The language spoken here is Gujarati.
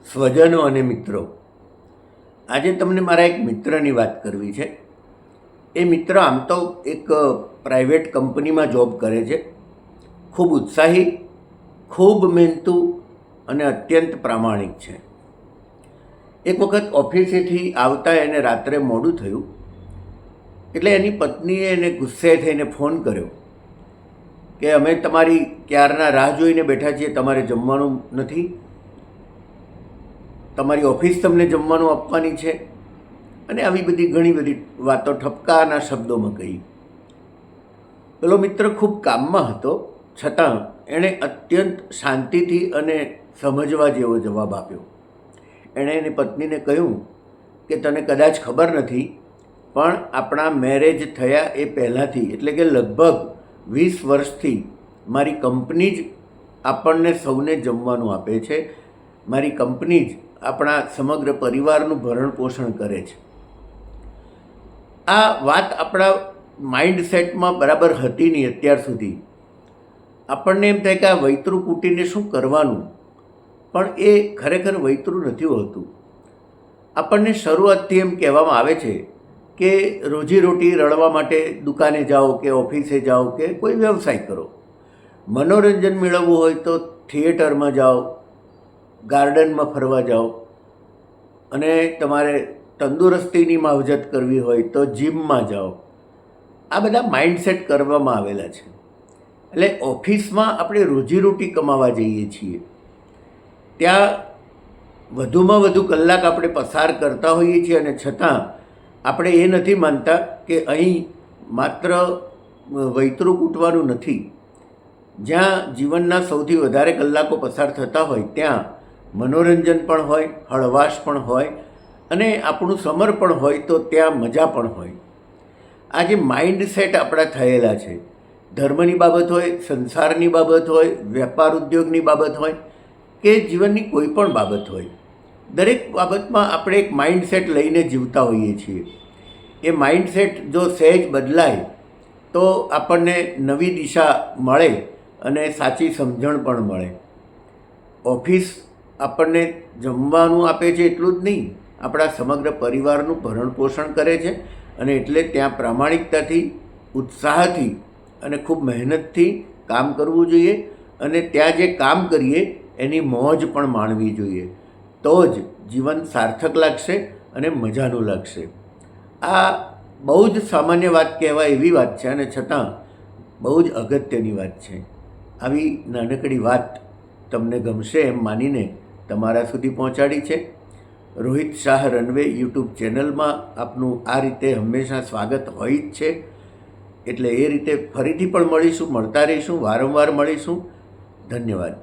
સ્વજનો અને મિત્રો, આજે તમને મારા એક મિત્રની વાત કરવી છે. એ મિત્ર આમ તો એક પ્રાઇવેટ કંપનીમાં જોબ કરે છે. ખૂબ ઉત્સાહી, ખૂબ મહેનતુ અને અત્યંત પ્રામાણિક છે. એક વખત ઓફિસેથી આવતા એને રાત્રે મોડું થયું, એટલે એની પત્નીએ એને ગુસ્સે થઈને ફોન કર્યો કે અમે તમારી ક્યારના રાહ જોઈને બેઠા છીએ, તમારે જમવાનું નથી, તમારી ઓફિસ તમને જમવાનું આપવાની છે, અને આવી બધી ઘણી બધી વાતો ઠપકાના શબ્દોમાં કહી. પેલો મિત્ર ખૂબ કામમાં હતો, છતાં એણે અત્યંત શાંતિથી અને સમજવા જેવો જવાબ આપ્યો. એણે એની પત્નીને કહ્યું કે તને કદાચ ખબર નથી, પણ આપણા મેરેજ થયા એ પહેલાંથી, એટલે કે લગભગ 20 વર્ષથી મારી કંપની જ આપણને સૌને જમવાનું આપે છે. મારી કંપની જ આપણા સમગ્ર પરિવારનું ભરણ પોષણ કરે છે. આ વાત આપણા માઇન્ડસેટમાં બરાબર હતી નહીં અત્યાર સુધી. આપણને એમ થાય કે આ વૈતરું કૂટીને શું કરવાનું, પણ એ ખરેખર વૈતરું નથી હોતું. આપણને શરૂઆતથી એમ કહેવામાં આવે છે કે રોજીરોટી રળવા માટે દુકાને જાઓ કે ઓફિસે જાઓ કે કોઈ વ્યવસાય કરો. મનોરંજન મેળવવું હોય તો થિયેટરમાં જાઓ, ગાર્ડનમાં ફરવા જાઓ, અને તમારે તંદુરસ્તીની માવજત કરવી હોય તો જીમમાં જાઓ. આ બધા માઇન્ડસેટ કરવામાં આવેલા છે. એટલે ઓફિસમાં આપણે રોજીરોટી કમાવા જઈએ છીએ, ત્યાં વધુમાં વધુ કલાક આપણે પસાર કરતા હોઈએ છીએ, અને છતાં આપણે એ નથી માનતા કે અહીં માત્ર વૈતરું કૂટવાનું નથી. જ્યાં જીવનના સૌથી વધારે કલાકો પસાર થતા હોય ત્યાં મનોરંજન પણ હોય, હળવાશ પણ હોય, અને આપણું સમર્પણ હોય તો ત્યાં મજા પણ હોય. આ જે માઇન્ડસેટ આપણા થયેલા છે, ધર્મની બાબત હોય, સંસારની બાબત હોય, વેપાર ઉદ્યોગની બાબત હોય કે જીવનની કોઈ પણ બાબત હોય, દરેક બાબતમાં આપણે એક માઇન્ડસેટ લઈને જીવતા હોઈએ છીએ. એ માઇન્ડસેટ જો સહેજ બદલાય તો આપણને નવી દિશા મળે અને સાચી સમજણ પણ મળે. ઓફિસ આપણને જમવાનું આપે છે એટલું જ નહીં, આપણા સમગ્ર પરિવારનું ભરણ પોષણ કરે છે, અને એટલે ત્યાં પ્રામાણિકતાથી, ઉત્સાહથી અને ખૂબ મહેનતથી કામ કરવું જોઈએ, અને ત્યાં જે કામ કરીએ એની મોજ પણ માણવી જોઈએ. તો જ જીવન સાર્થક લાગશે અને મજાનું લાગશે. આ બહુ જ સામાન્ય વાત કહેવાય એવી વાત છે, અને છતાં બહુ જ અગત્યની વાત છે. આવી નાનકડી વાત તમને ગમશે એમ માનીને તમારા સુધી પહોંચાડી છે. રોહિત શાહ રનવે યુટ્યુબ ચેનલમાં આપનું આ રીતે હંમેશા સ્વાગત હોય જ છે. એટલે એ રીતે ફરીથી પણ મળીશું, મળતા રહીશું, વારંવાર મળીશું. ધન્યવાદ.